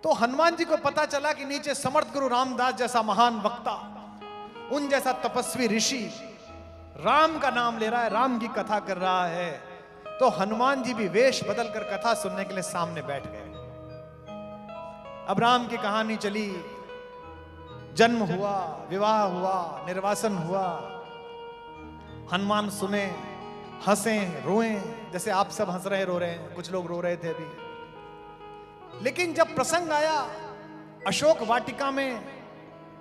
तो हनुमान जी को पता चला कि नीचे समर्थ गुरु रामदास जैसा महान वक्ता, उन जैसा तपस्वी ऋषि राम का नाम ले रहा है, राम की कथा कर रहा है। तो हनुमान जी भी वेश बदलकर कथा सुनने के लिए सामने बैठ गए। अब राम की कहानी चली, जन्म हुआ, विवाह हुआ, निर्वासन हुआ। हनुमान सुने, हंसे, रोए, जैसे आप सब हंस रहे रो रहे हैं, कुछ लोग रो रहे थे अभी। लेकिन जब प्रसंग आया अशोक वाटिका में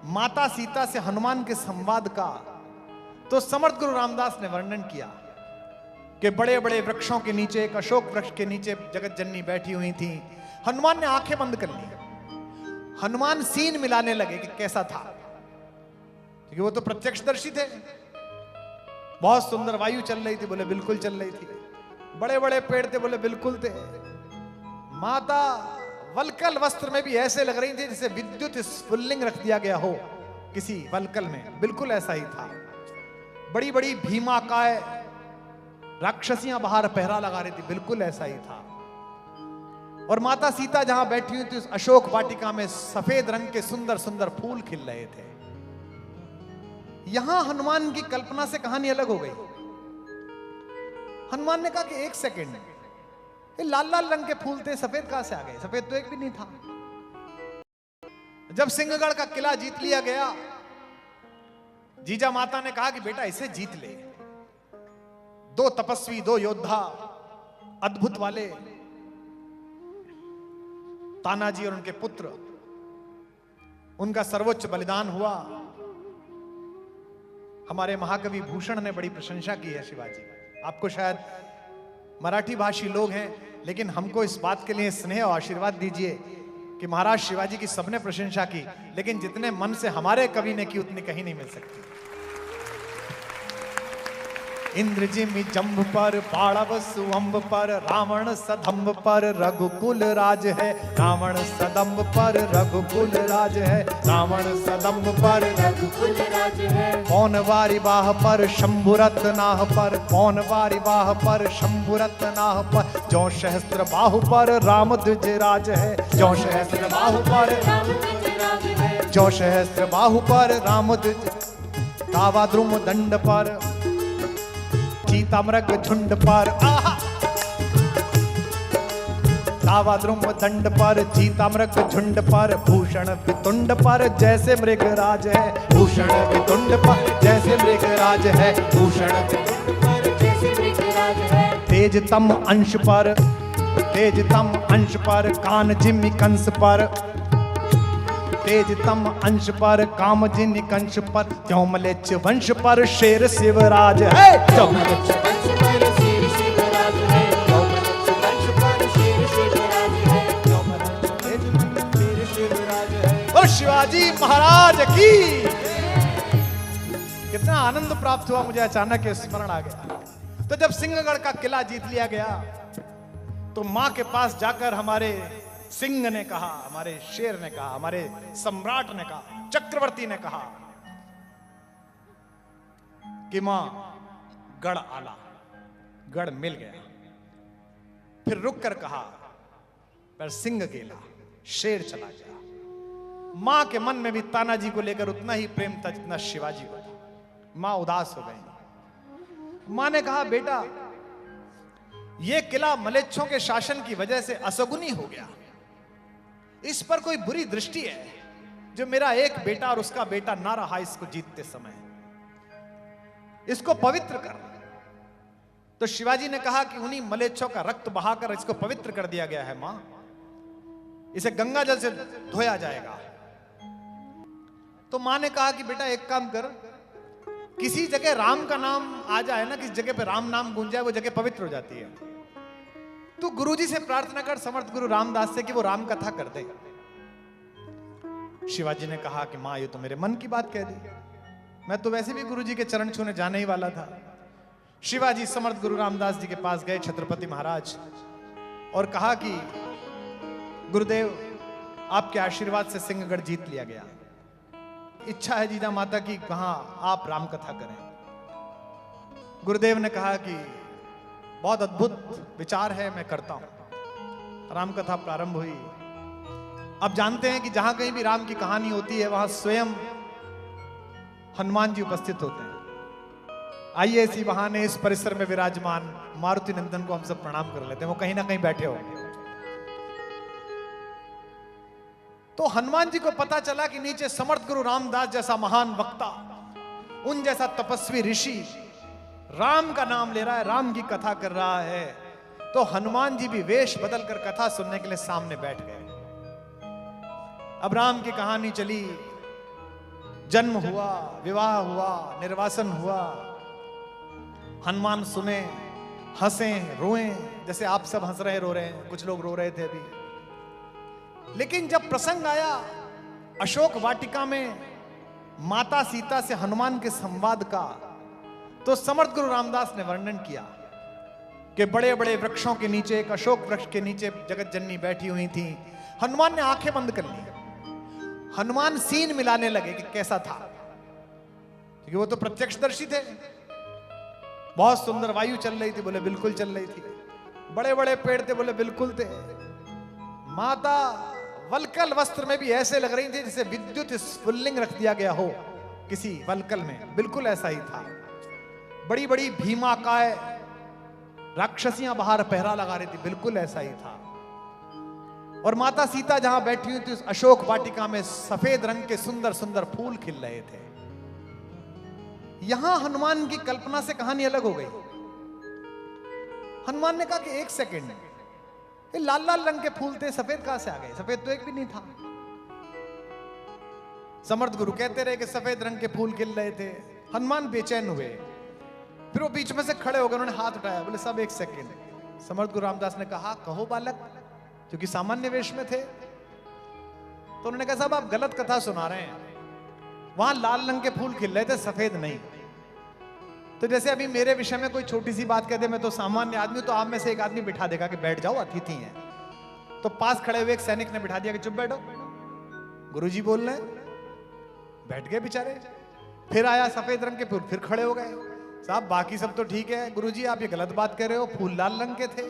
माता सीता से हनुमान के संवाद का, तो समर्थ गुरु रामदास ने वर्णन किया कि बड़े बड़े वृक्षों के नीचे, एक अशोक वृक्ष के नीचे जगत जननी बैठी हुई थी। हनुमान ने आंखें बंद कर ली। हनुमान सीन मिलाने लगे कि कैसा था, क्योंकि वो तो प्रत्यक्षदर्शी थे। बहुत सुंदर वायु चल रही थी, बोले बिल्कुल चल रही थी। बड़े बड़े पेड़ थे, बोले बिल्कुल थे। माता वलकल वस्त्र में भी ऐसे लग रही थी जैसे विद्युत स्फुल्लिंग रख दिया गया हो किसी वलकल में, बिल्कुल ऐसा ही था। बड़ी बड़ी भीमाकाय राक्षसियां बाहर पहरा लगा रही थी, बिल्कुल ऐसा ही था। और माता सीता जहां बैठी हुई थी उस अशोक वाटिका में सफेद रंग के सुंदर सुंदर फूल खिल रहे थे। यहां हनुमान की कल्पना से कहानी अलग हो गई। हनुमान ने कहा कि एक सेकंड, ये लाल लाल रंग के फूल थे, सफेद कहां से आ गए? सफेद तो एक भी नहीं था। जब सिंहगढ़ का किला जीत लिया गया, जीजा माता ने कहा कि बेटा इसे जीत ले। दो तपस्वी, दो योद्धा अद्भुत वाले, तानाजी और उनके पुत्र, उनका सर्वोच्च बलिदान हुआ। हमारे महाकवि भूषण ने बड़ी प्रशंसा की है शिवाजी। आपको शायद मराठी भाषी लोग हैं, लेकिन हमको इस बात के लिए स्नेह और आशीर्वाद दीजिए कि महाराज शिवाजी की सबने प्रशंसा की, लेकिन जितने मन से हमारे कवि ने की उतनी कहीं नहीं मिल सकती। इंद्र जिमि जंभ पर, बाणव सुअंब पर, रावण सदंभ पर रघुकुल राज है। रावण सदंभ पर रघुकुल राज है। रावण सदंभ पर रघुकुल राज है। कौन वारी बाह पर शंभुरत नाह पर, कौन वारी बाह पर शंभुरत नाह पर, जो सहस्त्र बाहु पर राम द्विज राज है। जो सहस्त्र बाहु पर राम द्विज राज है। जो सहस्त्र बाहु पर राम द्विज, तावा द्रुम दंड पर चीता मृग झुंड पर, तावा द्रुम दंड पर चीता मृग झुंड पर, भूषण वितुंड पर जैसे मृग राज है। भूषण वितुंड पर जैसे मृग राज है। भूषण वितुंड पर जैसे मृग राज है। तेजतम अंश पर, तेजतम अंश पर कान जिमि कंस पर, तेजतम अंश पर कामजिनी कंश पर, त्यों मलेच्छ वंश पर शेर शिवराज है। त्यों मलेच्छ वंश पर शेर शिवराज है। त्यों मलेच्छ वंश पर शेर शिवराज है। त्यों मलेच्छ शेर शिवराज है। और शिवाजी महाराज की कितना आनंद प्राप्त हुआ, मुझे अचानक स्मरण आ गया। तो जब सिंहगढ़ का किला जीत लिया गया, तो मां के पास जाकर हमारे सिंह ने कहा, हमारे शेर ने कहा, हमारे सम्राट ने कहा, चक्रवर्ती ने कहा कि मां गढ़ आला, गढ़ मिल गया। फिर रुक कर कहा, पर सिंह गेला, शेर चला गया। मां के मन में भी तानाजी को लेकर उतना ही प्रेम था जितना शिवाजी को था। मां उदास हो गई। मां ने कहा, बेटा यह किला मलेच्छों के शासन की वजह से असगुनी हो गया। इस पर कोई बुरी दृष्टि है जो मेरा एक बेटा और उसका बेटा ना रहा इसको जीतते समय। इसको पवित्र कर। तो शिवाजी ने कहा कि उन्हीं मलेच्छों का रक्त बहाकर इसको पवित्र कर दिया गया है मां, इसे गंगा जल से धोया जाएगा। तो मां ने कहा कि बेटा एक काम कर, किसी जगह राम का नाम आ जाए ना, किसी जगह पे राम नाम गूंज जाए, वो जगह पवित्र हो जाती है। तू गुरुजी से प्रार्थना कर, समर्थ गुरु रामदास से, कि वो राम कथा कर दे। शिवाजी ने कहा कि मां ये तो मेरे मन की बात कह दी, मैं तो वैसे भी गुरुजी के चरण छूने जाने ही वाला था। शिवाजी समर्थ गुरु रामदास जी के पास गए, छत्रपति महाराज, और कहा कि गुरुदेव आपके आशीर्वाद से सिंहगढ़ जीत लिया गया। इच्छा है जीजा माता की कहां आप राम कथा करें। गुरुदेव ने कहा कि बहुत अद्भुत विचार है, मैं करता हूं। राम कथा प्रारंभ हुई। अब जानते हैं कि जहां कहीं भी राम की कहानी होती है वहां स्वयं हनुमान जी उपस्थित होते हैं। आइए इसी बहाने इस परिसर में विराजमान मारुति नंदन को हम सब प्रणाम कर लेते हैं। वो कहीं ना कहीं बैठे होंगे। तो हनुमान जी को पता चला कि नीचे समर्थ गुरु रामदास जैसा महान वक्ता, उन जैसा तपस्वी ऋषि राम का नाम ले रहा है, राम की कथा कर रहा है। तो हनुमान जी भी वेश बदल कर कथा सुनने के लिए सामने बैठ गए। अब राम की कहानी चली, जन्म हुआ, विवाह हुआ, निर्वासन हुआ। हनुमान सुने, हंसे, रोए, जैसे आप सब हंस रहे रो रहे हैं, कुछ लोग रो रहे थे अभी। लेकिन जब प्रसंग आया अशोक वाटिका में माता सीता से हनुमान के संवाद का, तो समर्थ गुरु रामदास ने वर्णन किया कि बड़े बड़े वृक्षों के नीचे, एक अशोक वृक्ष के नीचे जगत जननी बैठी हुई थी। हनुमान ने आंखें बंद कर ली। हनुमान सीन मिलाने लगे कि कैसा था, क्योंकि वो तो प्रत्यक्षदर्शी थे। बहुत सुंदर वायु चल रही थी, बोले बिल्कुल चल रही थी। बड़े बड़े पेड़ थे, बोले बिल्कुल थे। माता वलकल वस्त्र में भी ऐसे लग रही थी जैसे विद्युत स्फुल्लिंग रख दिया गया हो किसी वलकल में, बिल्कुल ऐसा ही था। बड़ी बड़ी भीमाकाय राक्षसियां बाहर पहरा लगा रही थी, बिल्कुल ऐसा ही था। और माता सीता जहां बैठी हुई थी उस अशोक वाटिका में सफेद रंग के सुंदर सुंदर फूल खिल रहे थे। यहां हनुमान की कल्पना से कहानी अलग हो गई। हनुमान ने कहा कि एक सेकंड, ये लाल लाल रंग के फूल थे, सफेद कहां से आ गए? सफेद तो एक भी नहीं था। समर्थ गुरु कहते रहे कि सफेद रंग के फूल खिल रहे थे। हनुमान बेचैन हुए, फिर वो बीच में से खड़े हो गए, उन्होंने हाथ उठाया, बोले सब एक सेकंड। समर्थ गुरु रामदास ने कहा कहो बालक, क्योंकि सामान्य वेश में थे। तो उन्होंने कहा साहब आप गलत कथा सुना रहे हैं, वहां लाल रंग के फूल खिल रहे थे, सफेद नहीं। तो जैसे अभी मेरे विषय में कोई छोटी सी बात कह दे, मैं तो सामान्य आदमी, तो आप में से एक आदमी बिठा देगा कि बैठ जाओ अतिथि हैं। तो पास खड़े हुए एक सैनिक ने बिठा दिया कि चुप बैठो, गुरुजी बोल रहे हैं। बैठ गए बेचारे। फिर आया सफेद रंग के फूल, फिर खड़े हो गए। साहब बाकी सब तो ठीक है, गुरुजी आप ये गलत बात कह रहे हो, फूल लाल रंग के थे।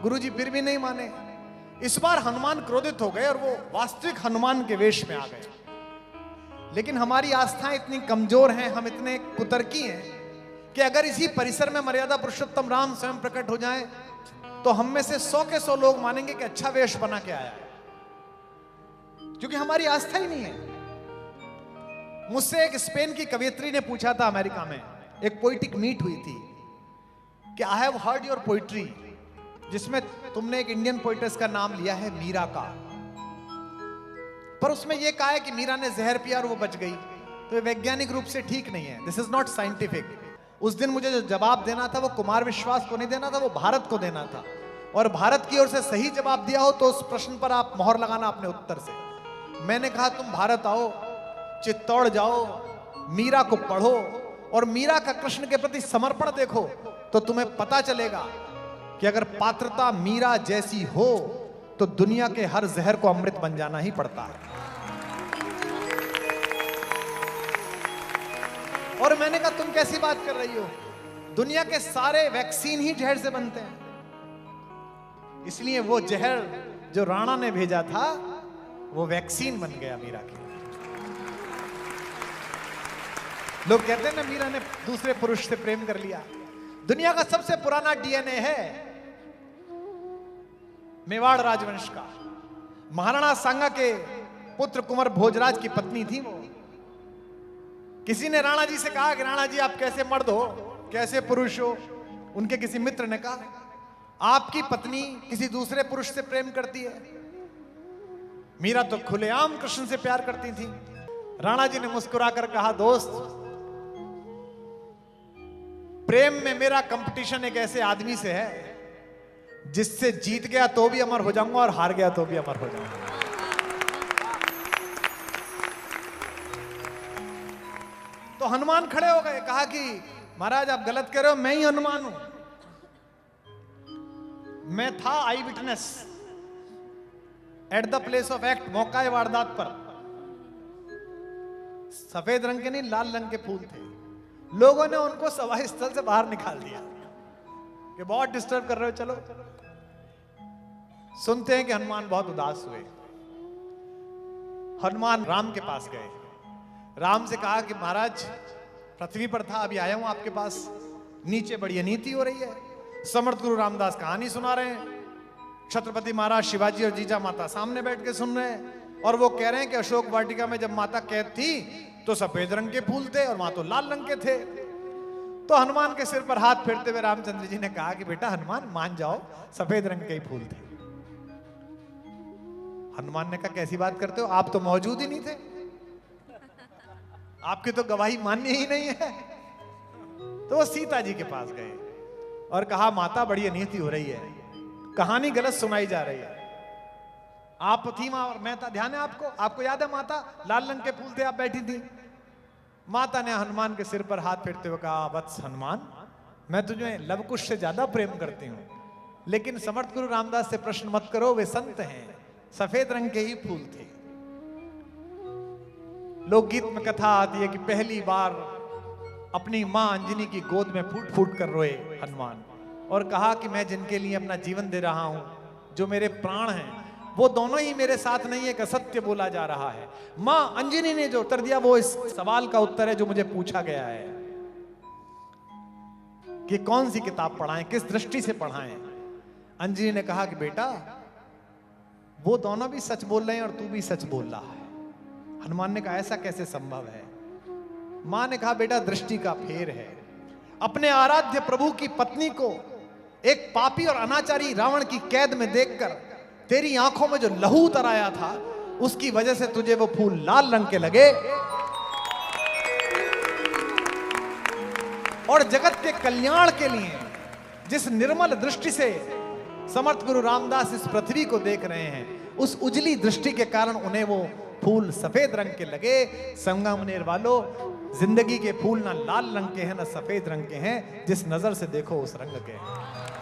गुरुजी फिर भी नहीं माने। इस बार हनुमान क्रोधित हो गए और वो वास्तविक हनुमान के वेश में आ गए। लेकिन हमारी आस्थाएं इतनी कमजोर हैं, हम इतने कुतर्की हैं कि अगर इसी परिसर में मर्यादा पुरुषोत्तम राम स्वयं प्रकट हो जाएं, तो हम में से 100 के 100 लोग मानेंगे कि अच्छा वेश बना के आया है, क्योंकि हमारी आस्था ही नहीं है। मुझसे एक स्पेन की कवियत्री ने पूछा था, अमेरिका में एक पोइटिक मीट हुई थी, कि I have heard your poetry, जिसमें तुमने एक इंडियन पोइटेस का नाम लिया है, मीरा का, पर उसमें यह कहा है कि मीरा ने जहर पिया और वो बच गई। तो ये वैज्ञानिक रूप से ठीक नहीं है, दिस इज नॉट साइंटिफिक। उस दिन मुझे जो जवाब देना था वो कुमार विश्वास को नहीं देना था, वो भारत को देना था। और भारत की ओर से सही जवाब दिया हो तो उस प्रश्न पर आप मोहर लगाना अपने उत्तर से। मैंने कहा तुम भारत आओ, चित्तौड़ जाओ, मीरा को पढ़ो और मीरा का कृष्ण के प्रति समर्पण देखो, तो तुम्हें पता चलेगा कि अगर पात्रता मीरा जैसी हो तो दुनिया के हर जहर को अमृत बन जाना ही पड़ता है। और मैंने कहा तुम कैसी बात कर रही हो, दुनिया के सारे वैक्सीन ही जहर से बनते हैं। इसलिए वो जहर जो राणा ने भेजा था वो वैक्सीन बन गया मीरा के। लोग कहते हैं ना मीरा ने दूसरे पुरुष से प्रेम कर लिया। दुनिया का सबसे पुराना डीएनए है मेवाड़ राजवंश का। महाराणा सांगा के पुत्र कुंवर भोजराज की पत्नी थी वो। किसी ने राणा जी से कहा कि राणा जी आप कैसे मर्द हो, कैसे पुरुष हो? उनके किसी मित्र ने कहा आपकी पत्नी किसी दूसरे पुरुष से प्रेम करती है। मीरा तो खुलेआम कृष्ण से प्यार करती थी। राणा जी ने मुस्कुराकर कहा दोस्त, प्रेम में मेरा कंपटीशन एक ऐसे आदमी से है जिससे जीत गया तो भी अमर हो जाऊंगा और हार गया तो भी अमर हो जाऊंगा। तो हनुमान खड़े हो गए, कहा कि महाराज आप गलत कह रहे हो, मैं ही हनुमान हूं। मैं था eyewitness at the place of act, मौका वारदात पर। सफेद रंग के नहीं लाल रंग के फूल थे। लोगों ने उनको सभा स्थल से बाहर निकाल दिया कि बहुत डिस्टर्ब कर रहे हो, चलो। सुनते हैं कि हनुमान बहुत उदास हुए। हनुमान राम के पास गए, राम से कहा कि महाराज पृथ्वी पर था, अभी आया हूं आपके पास, नीचे बड़ी अनीति हो रही है। समर्थ गुरु रामदास कहानी सुना रहे हैं, छत्रपति महाराज शिवाजी और जीजा माता सामने बैठ के सुन रहे हैं, और वो कह रहे हैं कि अशोक वाटिका में जब माता कैद थी तो सफेद रंग के फूल थे और वहां तो लाल रंग के थे। तो हनुमान के सिर पर हाथ फेरते हुए रामचंद्र जी ने कहा कि बेटा हनुमान मान जाओ, सफेद रंग के ही फूल थे। हनुमान ने कहा कैसी बात करते हो, आप तो मौजूद ही नहीं थे, आपकी तो गवाही मान्य ही नहीं है। तो वो सीता जी के पास गए और कहा माता बड़ी अनीति हो रही है, कहानी गलत सुनाई जा रही है। आप थी मां और मैं था, ध्यान है आपको, आपको याद है माता लाल रंग के फूल थे, आप बैठी थी। माता ने हनुमान के सिर पर हाथ फेरते हुए कहा वत्स हनुमान, मैं तुझे लवकुश से ज्यादा प्रेम करती हूं, लेकिन समर्थ गुरु रामदास से प्रश्न मत करो, वे संत हैं, सफेद रंग के ही फूल थे। लोकगीत में कथा आती है कि पहली बार अपनी मां अंजनी की गोद में फूट फूट कर रोए हनुमान और कहा कि मैं जिनके लिए अपना जीवन दे रहा हूं, जो मेरे प्राण हैं, वो दोनों ही मेरे साथ नहीं है, एक असत्य बोला जा रहा है। मां अंजनी ने जो उत्तर दिया वो इस सवाल का उत्तर है जो मुझे पूछा गया है कि कौन सी किताब पढ़ाएं, किस दृष्टि से पढ़ाएं। अंजनी ने कहा कि बेटा वो दोनों भी सच बोल रहे हैं और तू भी सच बोल रहा है। हनुमान ने कहा ऐसा कैसे संभव है। मां ने कहा बेटा दृष्टि का फेर है। अपने आराध्य प्रभु की पत्नी को एक पापी और अनाचारी रावण की कैद में देखकर तेरी आंखों में जो लहू उतर आया था, उसकी वजह से तुझे वो फूल लाल रंग के लगे, और जगत के कल्याण के लिए जिस निर्मल दृष्टि से समर्थ गुरु रामदास इस पृथ्वी को देख रहे हैं, उस उजली दृष्टि के कारण उन्हें वो फूल सफेद रंग के लगे। संगमनेर वालों, जिंदगी के फूल ना लाल रंग के हैं ना सफेद रंग के हैं, जिस नजर से देखो उस रंग के हैं।